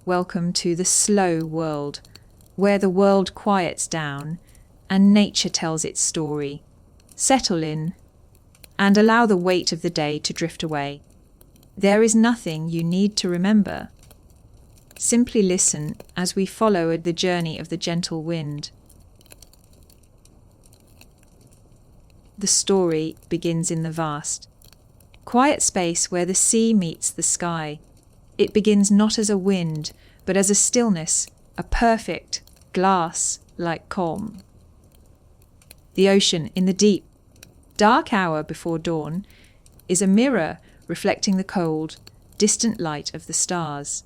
welcome to the slow world, where the world quiets down and nature tells its story. Settle in and allow the weight of the day to drift away. There is nothing you need to remember. Simply listen as we follow the journey of the gentle wind. The story begins in the vast, quiet space where the sea meets the sky. It begins not as a wind, but as a stillness, a perfect, glass-like calm. The ocean in the deep, dark hour before dawn is a mirror reflecting the cold, distant light of the stars.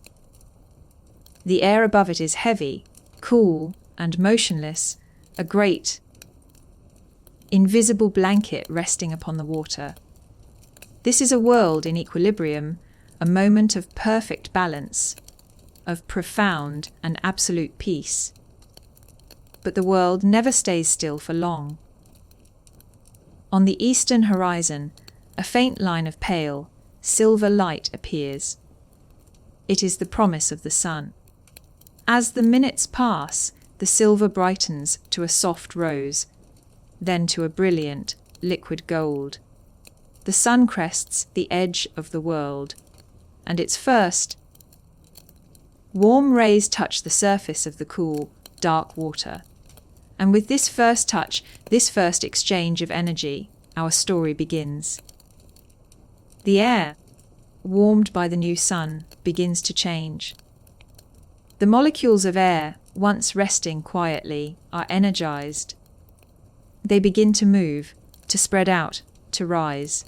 The air above it is heavy, cool, and motionless, a great, invisible blanket resting upon the water. This is a world in equilibrium, a moment of perfect balance, of profound and absolute peace. But the world never stays still for long. On the eastern horizon, a faint line of pale, silver light appears. It is the promise of the sun. As the minutes pass, the silver brightens to a soft rose, then to a brilliant, liquid gold. The sun crests the edge of the world, and its first warm rays touch the surface of the cool, dark water. And with this first touch, this first exchange of energy, our story begins. The air, warmed by the new sun, begins to change. The molecules of air, once resting quietly, are energized. They begin to move, to spread out, to rise.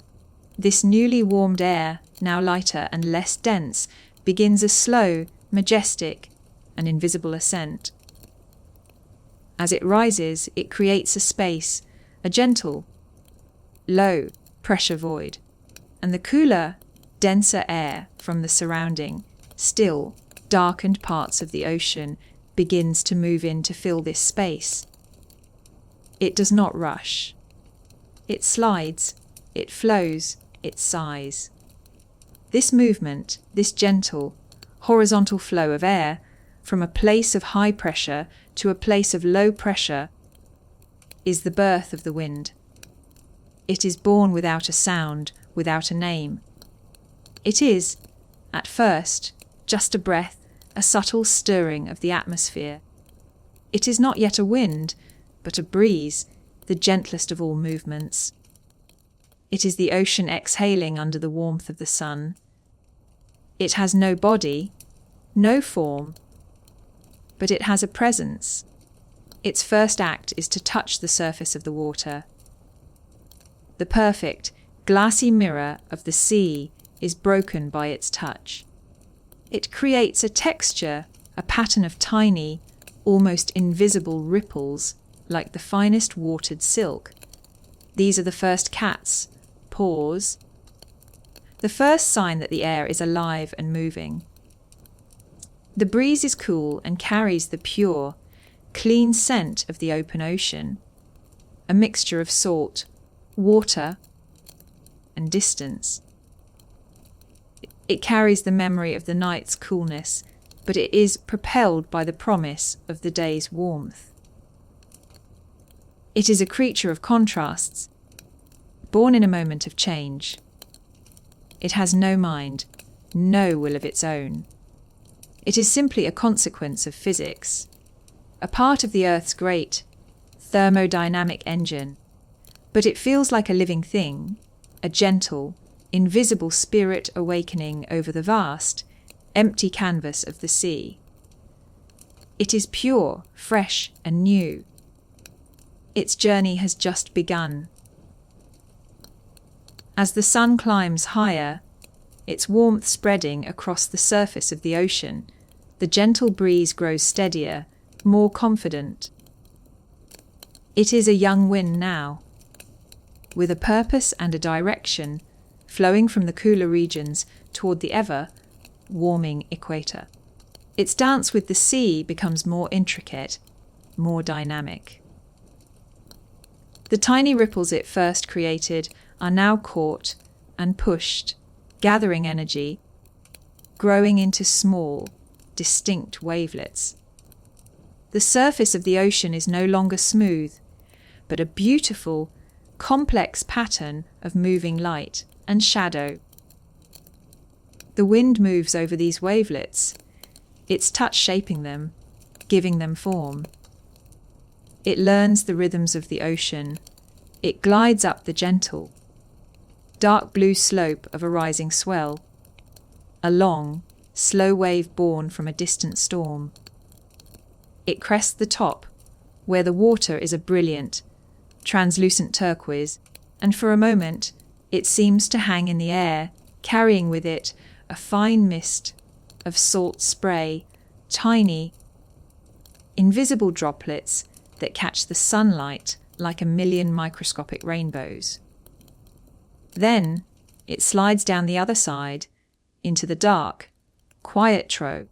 This newly warmed air, now lighter and less dense, begins a slow, majestic, and invisible ascent. As it rises, it creates a space, a gentle, low pressure void, and the cooler, denser air from the surrounding, still, darkened parts of the ocean begins to move in to fill this space. It does not rush. It slides, it flows, it sighs. This movement, this gentle, horizontal flow of air from a place of high pressure to a place of low pressure is the birth of the wind. It is born without a sound, without a name. It is, at first, just a breath, a subtle stirring of the atmosphere. It is not yet a wind, but a breeze, the gentlest of all movements. It is the ocean exhaling under the warmth of the sun. It has no body, no form, but it has a presence. Its first act is to touch the surface of the water. The perfect, glassy mirror of the sea is broken by its touch. It creates a texture, a pattern of tiny, almost invisible ripples, like the finest watered silk. These are the first cat's paws, the first sign that the air is alive and moving. The breeze is cool and carries the pure, clean scent of the open ocean, a mixture of salt, water, and distance. It carries the memory of the night's coolness, but it is propelled by the promise of the day's warmth. It is a creature of contrasts, born in a moment of change. It has no mind, no will of its own. It is simply a consequence of physics, a part of the Earth's great thermodynamic engine. But it feels like a living thing, a gentle, invisible spirit awakening over the vast, empty canvas of the sea. It is pure, fresh, and new. Its journey has just begun. As the sun climbs higher, its warmth spreading across the surface of the ocean, the gentle breeze grows steadier, more confident. It is a young wind now, with a purpose and a direction, flowing from the cooler regions toward the ever-warming equator. Its dance with the sea becomes more intricate, more dynamic. The tiny ripples it first created are now caught and pushed, gathering energy, growing into small, distinct wavelets. The surface of the ocean is no longer smooth, but a beautiful, complex pattern of moving light and shadow. The wind moves over these wavelets, its touch shaping them, giving them form. It learns the rhythms of the ocean. It glides up the gentle, dark blue slope of a rising swell, a long, slow wave born from a distant storm. It crests the top, where the water is a brilliant, translucent turquoise, and for a moment it seems to hang in the air, carrying with it a fine mist of salt spray, tiny, invisible droplets that catch the sunlight like a million microscopic rainbows. Then it slides down the other side into the dark, quiet trough,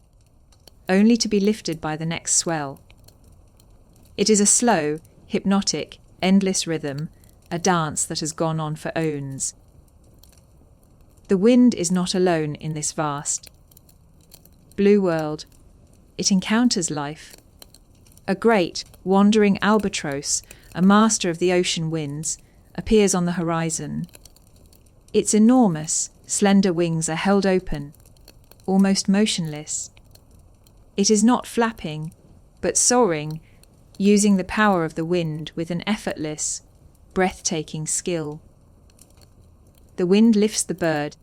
only to be lifted by the next swell. It is a slow, hypnotic, endless rhythm, a dance that has gone on for eons. The wind is not alone in this vast, blue world. It encounters life. A great, wandering albatross, a master of the ocean winds, appears on the horizon. Its enormous, slender wings are held open, almost motionless. It is not flapping, but soaring, using the power of the wind with an effortless, breathtaking skill. The wind lifts the bird,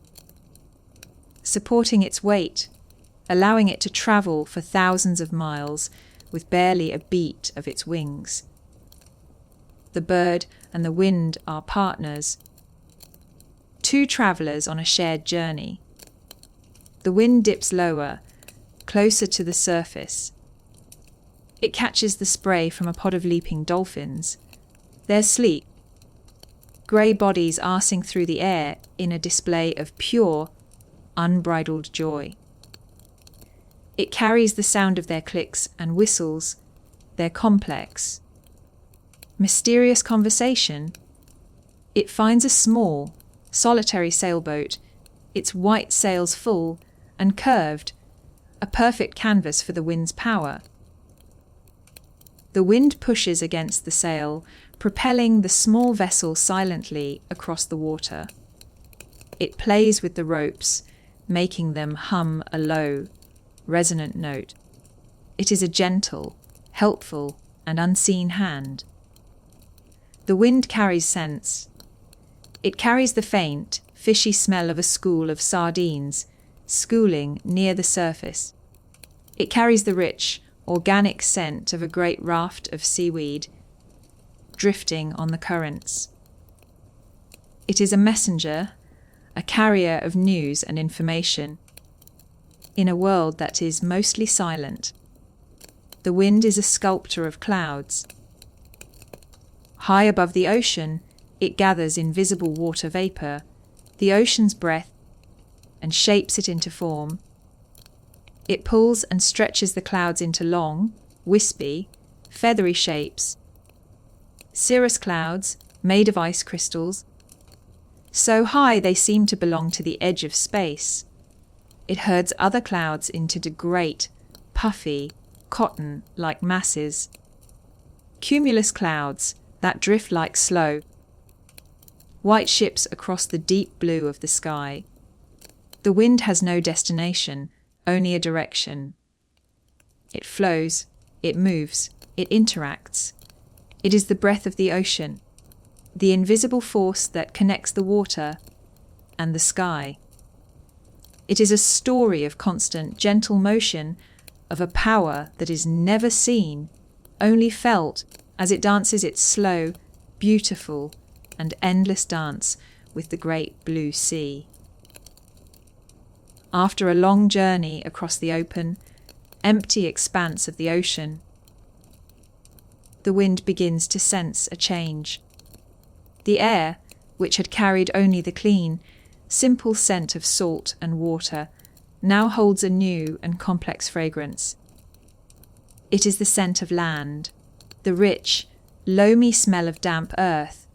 supporting its weight, allowing it to travel for thousands of miles with barely a beat of its wings. The bird and the wind are partners, two travelers on a shared journey. The wind dips lower, closer to the surface. It catches the spray from a pod of leaping dolphins. They're sleek, grey bodies arsing through the air in a display of pure, unbridled joy. It carries the sound of their clicks and whistles, their complex, mysterious conversation. It finds a small, solitary sailboat, its white sails full and curved, a perfect canvas for the wind's power. The wind pushes against the sail, propelling the small vessel silently across the water. It plays with the ropes, making them hum a low, resonant note. It is a gentle, helpful, and unseen hand. The wind carries scents. It carries the faint, fishy smell of a school of sardines, schooling near the surface. It carries the rich, organic scent of a great raft of seaweed, drifting on the currents. It is a messenger, a carrier of news and information. In a world that is mostly silent, the wind is a sculptor of clouds. High above the ocean, it gathers invisible water vapor, the ocean's breath, and shapes it into form. It pulls and stretches the clouds into long, wispy, feathery shapes. Cirrus clouds, made of ice crystals, so high they seem to belong to the edge of space. It herds other clouds into the great, puffy, cotton-like masses. Cumulus clouds that drift like slow, white ships across the deep blue of the sky. The wind has no destination, only a direction. It flows, it moves, it interacts. It is the breath of the ocean, the invisible force that connects the water and the sky. It is a story of constant, gentle motion, of a power that is never seen, only felt as it dances its slow, beautiful, and endless dance with the great blue sea. After a long journey across the open, empty expanse of the ocean, the wind begins to sense a change. The air, which had carried only the clean, simple scent of salt and water, now holds a new and complex fragrance. It is the scent of land, the rich, loamy smell of damp earth,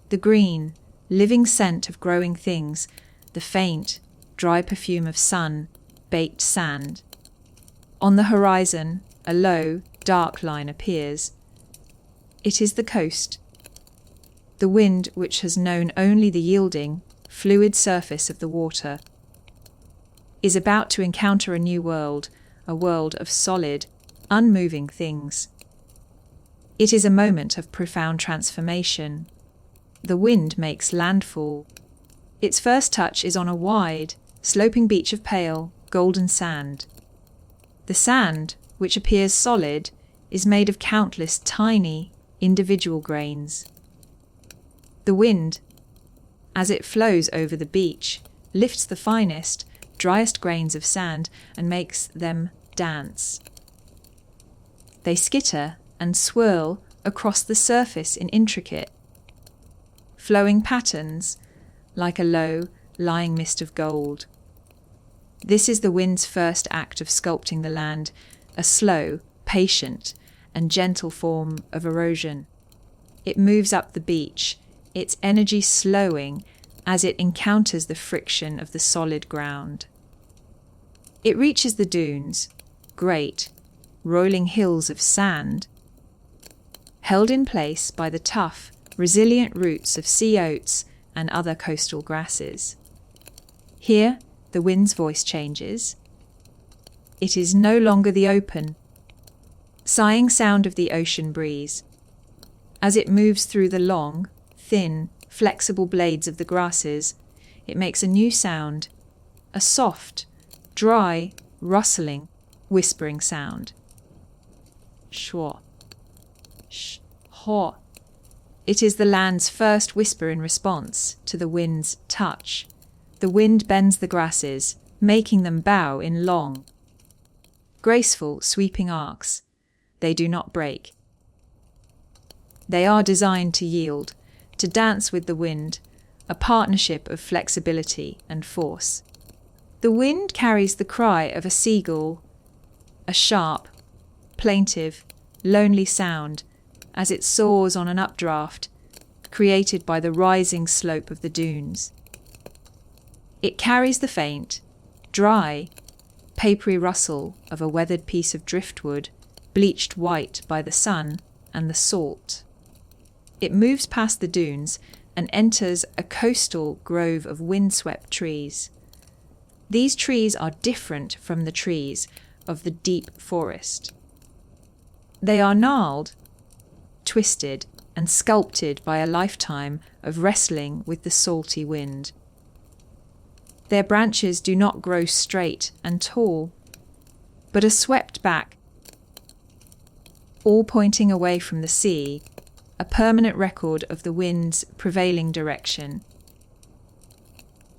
the green, living scent of growing things, the faint, dry perfume of sun, baked sand. On the horizon, a low, dark line appears. It is the coast. The wind, which has known only the yielding, fluid surface of the water, is about to encounter a new world, a world of solid, unmoving things. It is a moment of profound transformation. The wind makes landfall. Its first touch is on a wide, sloping beach of pale, golden sand. The sand, which appears solid, is made of countless tiny, individual grains. The wind, as it flows over the beach, lifts the finest, driest grains of sand and makes them dance. They skitter and swirl across the surface in intricate, flowing patterns like a low, lying mist of gold. This is the wind's first act of sculpting the land, a slow, patient, and gentle form of erosion. It moves up the beach, its energy slowing as it encounters the friction of the solid ground. It reaches the dunes, great, rolling hills of sand, held in place by the tough, resilient roots of sea oats and other coastal grasses. Here, the wind's voice changes. It is no longer the open, sighing sound of the ocean breeze. As it moves through the long, thin, flexible blades of the grasses, it makes a new sound, a soft, dry, rustling, whispering sound. Shwa. Sh. Ho. It is the land's first whisper in response to the wind's touch. The wind bends the grasses, making them bow in long, graceful, sweeping arcs. They do not break. They are designed to yield, to dance with the wind, a partnership of flexibility and force. The wind carries the cry of a seagull, a sharp, plaintive, lonely sound as it soars on an updraft created by the rising slope of the dunes. It carries the faint, dry, papery rustle of a weathered piece of driftwood, bleached white by the sun and the salt. It moves past the dunes and enters a coastal grove of windswept trees. These trees are different from the trees of the deep forest. They are gnarled, twisted, and sculpted by a lifetime of wrestling with the salty wind. Their branches do not grow straight and tall, but are swept back, all pointing away from the sea, a permanent record of the wind's prevailing direction.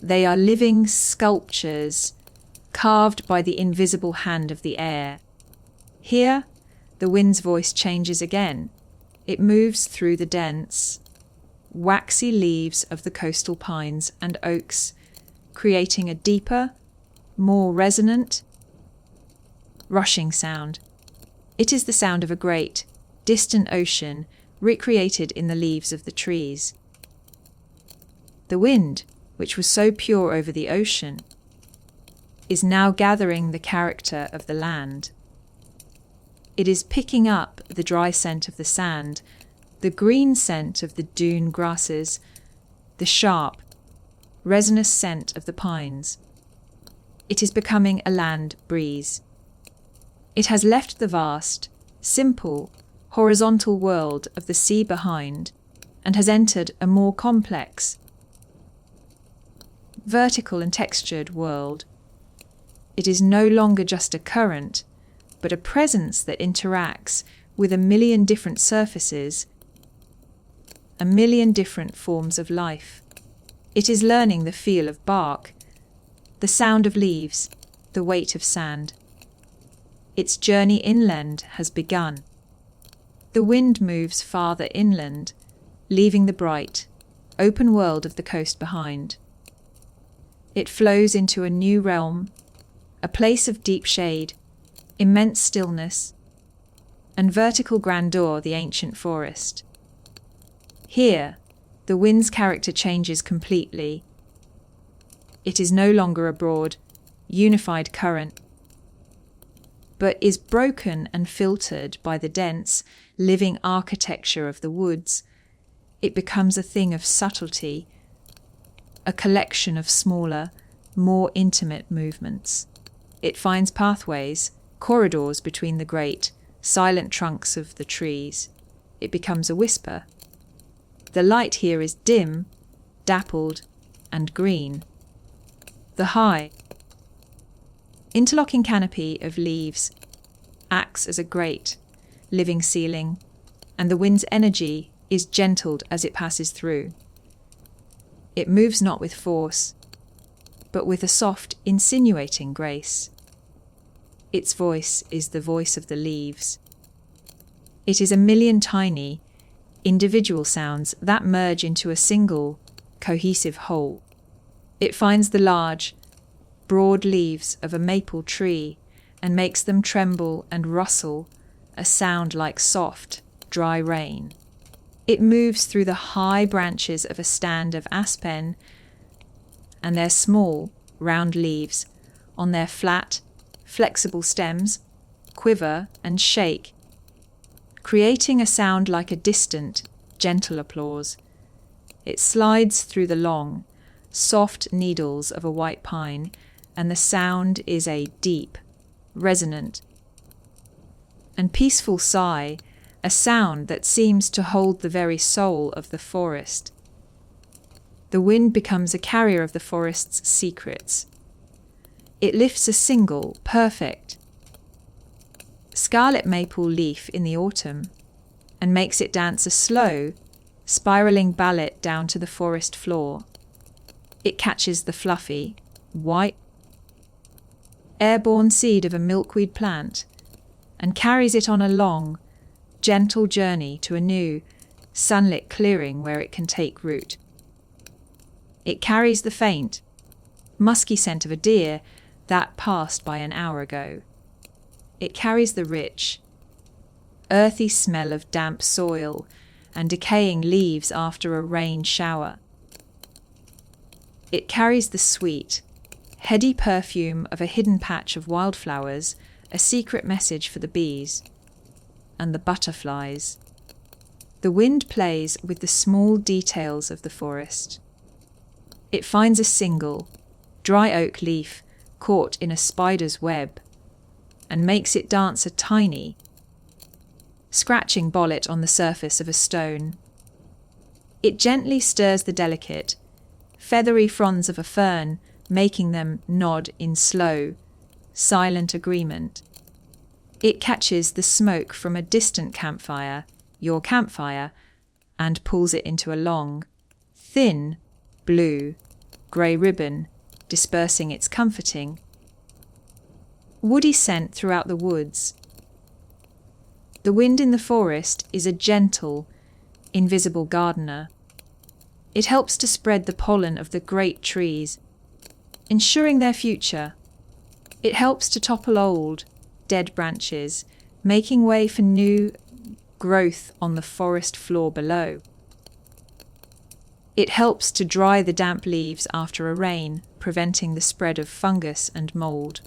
They are living sculptures, carved by the invisible hand of the air. Here, the wind's voice changes again. It moves through the dense, waxy leaves of the coastal pines and oaks, creating a deeper, more resonant, rushing sound. It is the sound of a great, distant ocean recreated in the leaves of the trees. The wind, which was so pure over the ocean, is now gathering the character of the land. It is picking up the dry scent of the sand, the green scent of the dune grasses, the sharp, resinous scent of the pines. It is becoming a land breeze. It has left the vast, simple, horizontal world of the sea behind and has entered a more complex, vertical and textured world. It is no longer just a current, but a presence that interacts with a million different surfaces, a million different forms of life. It is learning the feel of bark, the sound of leaves, the weight of sand. Its journey inland has begun. The wind moves farther inland, leaving the bright, open world of the coast behind. It flows into a new realm, a place of deep shade, immense stillness, and vertical grandeur, the ancient forest. Here, the wind's character changes completely. It is no longer a broad, unified current. but is broken and filtered by the dense, living architecture of the woods. It becomes a thing of subtlety, a collection of smaller, more intimate movements. It finds pathways, corridors between the great, silent trunks of the trees. It becomes a whisper. The light here is dim, dappled, and green. The high, interlocking canopy of leaves acts as a great, living ceiling, and the wind's energy is gentled as it passes through. It moves not with force, but with a soft, insinuating grace. Its voice is the voice of the leaves. It is a million tiny, individual sounds that merge into a single, cohesive whole. It finds the large, broad leaves of a maple tree and makes them tremble and rustle, a sound like soft, dry rain. It moves through the high branches of a stand of aspen and their small, round leaves, on their flat, flexible stems, quiver and shake, creating a sound like a distant, gentle applause. It slides through the long, soft needles of a white pine, and the sound is a deep, resonant, and peaceful sigh, a sound that seems to hold the very soul of the forest. The wind becomes a carrier of the forest's secrets. It lifts a single, perfect, scarlet maple leaf in the autumn and makes it dance a slow, spiraling ballet down to the forest floor. It catches the fluffy, white, airborne seed of a milkweed plant and carries it on a long, gentle journey to a new, sunlit clearing where it can take root. It carries the faint, musky scent of a deer that passed by an hour ago. It carries the rich, earthy smell of damp soil and decaying leaves after a rain shower. It carries the sweet, heady perfume of a hidden patch of wildflowers, a secret message for the bees and the butterflies. The wind plays with the small details of the forest. It finds a single, dry oak leaf caught in a spider's web and makes it dance a tiny, scratching bollet on the surface of a stone. It gently stirs the delicate, feathery fronds of a fern, making them nod in slow, silent agreement. It catches the smoke from a distant campfire, your campfire, and pulls it into a long, thin, blue, grey ribbon, dispersing its comforting, woody scent throughout the woods. The wind in the forest is a gentle, invisible gardener. It helps to spread the pollen of the great trees, ensuring their future. It helps to topple old, dead branches, making way for new growth on the forest floor below. It helps to dry the damp leaves after a rain, preventing the spread of fungus and mould.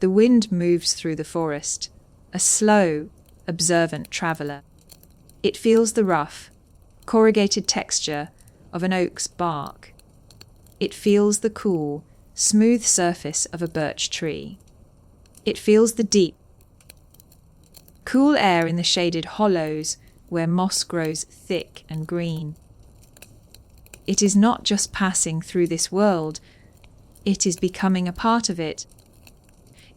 The wind moves through the forest, a slow, observant traveller. It feels the rough, corrugated texture of an oak's bark. It feels the cool, smooth surface of a birch tree. It feels the deep, cool air in the shaded hollows where moss grows thick and green. It is not just passing through this world, it is becoming a part of it,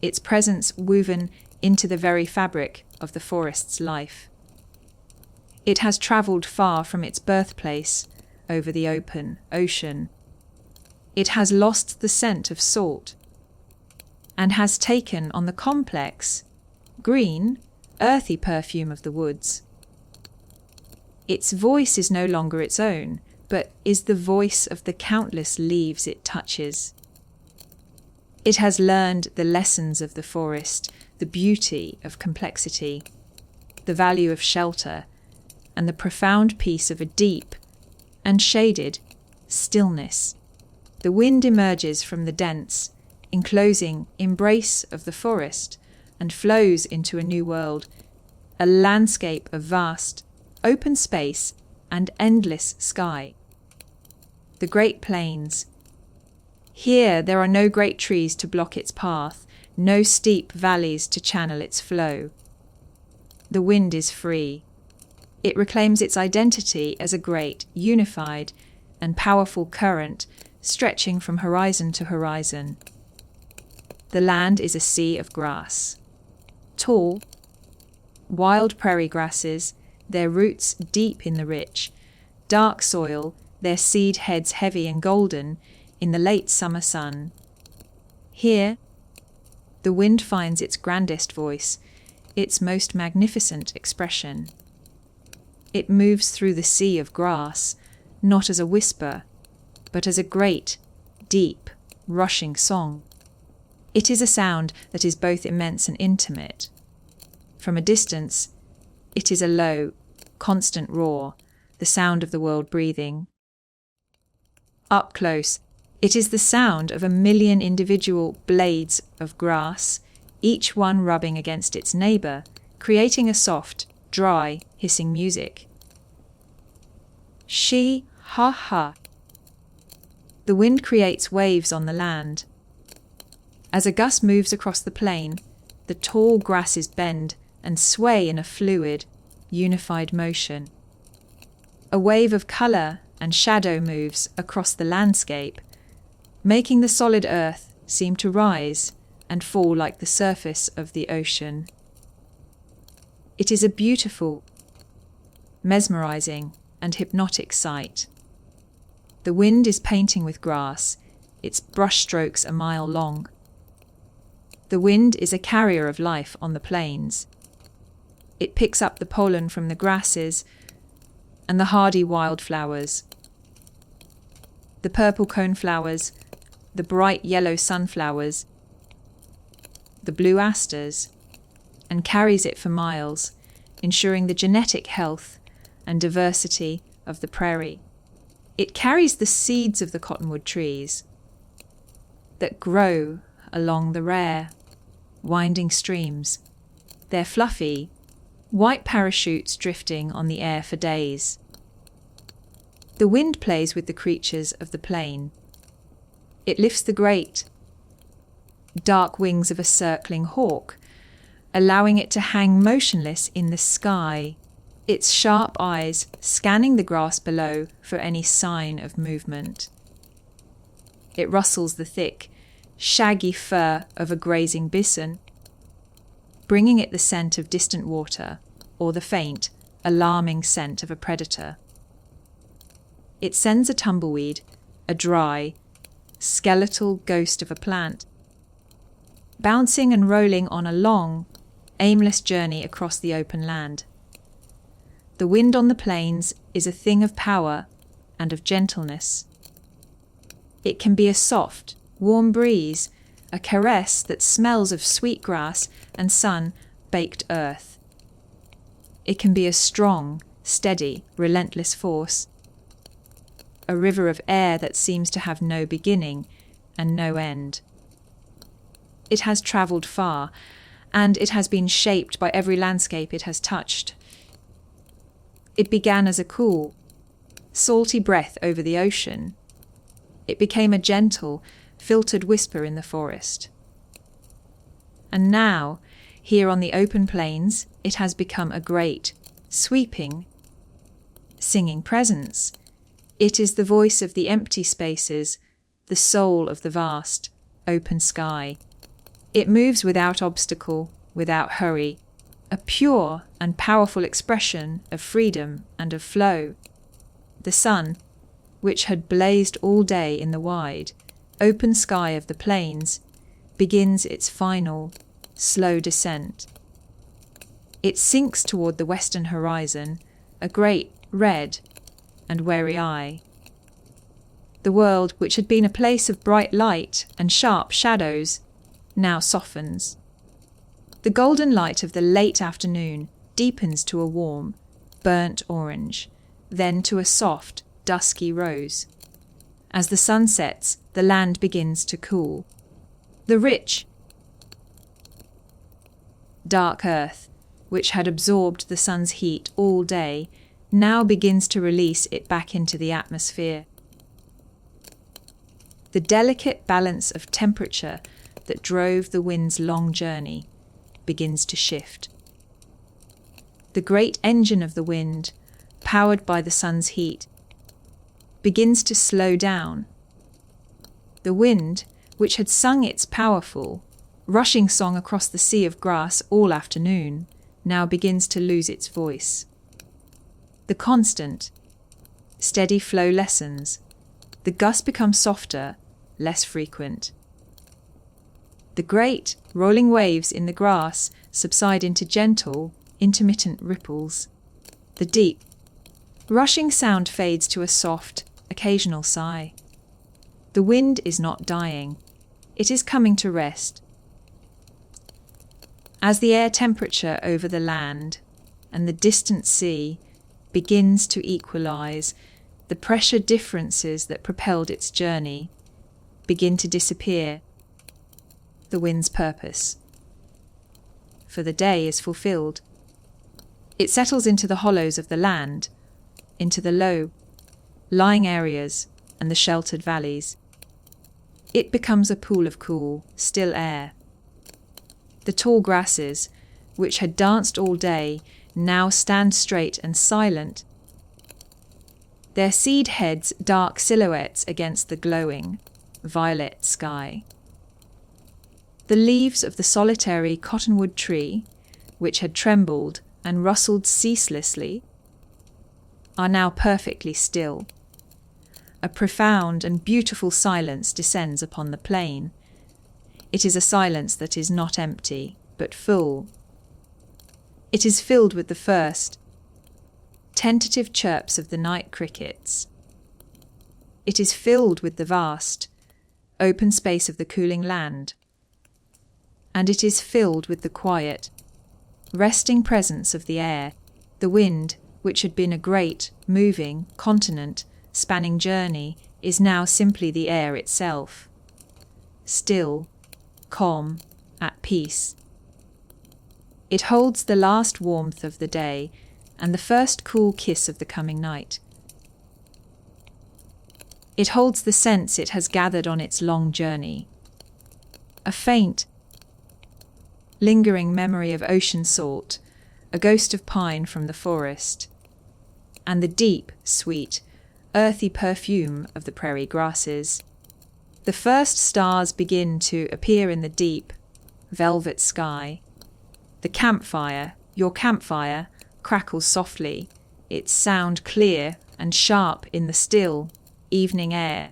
its presence woven into the very fabric of the forest's life. It has travelled far from its birthplace over the open ocean. It has lost the scent of salt and has taken on the complex, green, earthy perfume of the woods. Its voice is no longer its own, but is the voice of the countless leaves it touches. It has learned the lessons of the forest, the beauty of complexity, the value of shelter, and the profound peace of a deep and shaded stillness. The wind emerges from the dense, enclosing embrace of the forest, and flows into a new world, a landscape of vast, open space and endless sky. The Great Plains. Here there are no great trees to block its path, no steep valleys to channel its flow. The wind is free. It reclaims its identity as a great, unified, and powerful current stretching from horizon to horizon. The land is a sea of grass. Tall, wild prairie grasses, their roots deep in the rich, dark soil, their seed heads heavy and golden in the late summer sun. Here, the wind finds its grandest voice, its most magnificent expression. It moves through the sea of grass, not as a whisper, but as a great, deep, rushing song. It is a sound that is both immense and intimate. From a distance, it is a low, constant roar, the sound of the world breathing. Up close, it is the sound of 1,000,000 individual blades of grass, each one rubbing against its neighbour, creating a soft, dry, hissing music. She, ha ha. The wind creates waves on the land. As a gust moves across the plain, the tall grasses bend and sway in a fluid, unified motion. A wave of colour and shadow moves across the landscape, making the solid earth seem to rise and fall like the surface of the ocean. It is a beautiful, mesmerizing, and hypnotic sight. The wind is painting with grass, its brushstrokes a mile long. The wind is a carrier of life on the plains. It picks up the pollen from the grasses and the hardy wildflowers. The purple coneflowers, the bright yellow sunflowers, the blue asters, and carries it for miles, ensuring the genetic health and diversity of the prairie. It carries the seeds of the cottonwood trees that grow along the rare, winding streams, their fluffy, white parachutes drifting on the air for days. The wind plays with the creatures of the plain. It lifts the great, dark wings of a circling hawk, allowing it to hang motionless in the sky, its sharp eyes scanning the grass below for any sign of movement. It rustles the thick, shaggy fur of a grazing bison, bringing it the scent of distant water or the faint, alarming scent of a predator. It sends a tumbleweed, a dry, skeletal ghost of a plant, bouncing and rolling on a long, aimless journey across the open land. The wind on the plains is a thing of power and of gentleness. It can be a soft, warm breeze, a caress that smells of sweet grass and sun-baked earth. It can be a strong, steady, relentless force, a river of air that seems to have no beginning and no end. It has travelled far, and it has been shaped by every landscape it has touched. It began as a cool, salty breath over the ocean. It became a gentle, filtered whisper in the forest. And now, here on the open plains, it has become a great, sweeping, singing presence. It is the voice of the empty spaces, the soul of the vast, open sky. It moves without obstacle, without hurry, a pure and powerful expression of freedom and of flow. The sun, which had blazed all day in the wide, open sky of the plains, begins its final, slow descent. It sinks toward the western horizon, a great, red, and wary eye. The world, which had been a place of bright light and sharp shadows, now softens. The golden light of the late afternoon deepens to a warm, burnt orange, then to a soft, dusky rose. As the sun sets, the land begins to cool. The rich, dark earth, which had absorbed the sun's heat all day, now begins to release it back into the atmosphere. The delicate balance of temperature that drove the wind's long journey begins to shift. The great engine of the wind, powered by the sun's heat, begins to slow down. The wind, which had sung its powerful, rushing song across the sea of grass all afternoon, now begins to lose its voice. The constant, steady flow lessens. The gusts become softer, less frequent. The great, rolling waves in the grass subside into gentle, intermittent ripples. The deep, rushing sound fades to a soft, occasional sigh. The wind is not dying. It is coming to rest. As the air temperature over the land and the distant sea begins to equalize, the pressure differences that propelled its journey begin to disappear. The wind's purpose for the day is fulfilled. It settles into the hollows of the land, into the low, lying areas and the sheltered valleys. It becomes a pool of cool, still air. The tall grasses, which had danced all day, now stand straight and silent, their seed heads dark silhouettes against the glowing, violet sky. The leaves of the solitary cottonwood tree, which had trembled and rustled ceaselessly, are now perfectly still. A profound and beautiful silence descends upon the plain. It is a silence that is not empty, but full. It is filled with the first, tentative chirps of the night crickets. It is filled with the vast, open space of the cooling land. And it is filled with the quiet, resting presence of the air, the wind, which had been a great, moving, continent-spanning journey, is now simply the air itself. Still, calm, at peace. It holds the last warmth of the day and the first cool kiss of the coming night. It holds the scents it has gathered on its long journey. A faint, lingering memory of ocean salt, a ghost of pine from the forest, and the deep, sweet, earthy perfume of the prairie grasses. The first stars begin to appear in the deep, velvet sky. The campfire, your campfire, crackles softly, its sound clear and sharp in the still, evening air.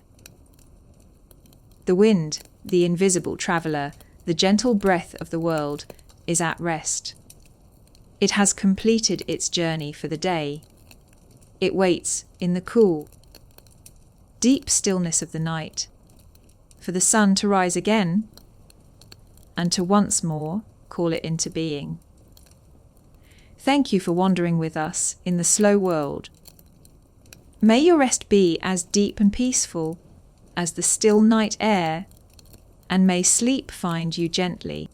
The wind, the invisible traveller, the gentle breath of the world, is at rest. It has completed its journey for the day. It waits in the cool, deep stillness of the night, for the sun to rise again, and to once more call it into being. Thank you for wandering with us in the slow world. May your rest be as deep and peaceful as the still night air, and may sleep find you gently.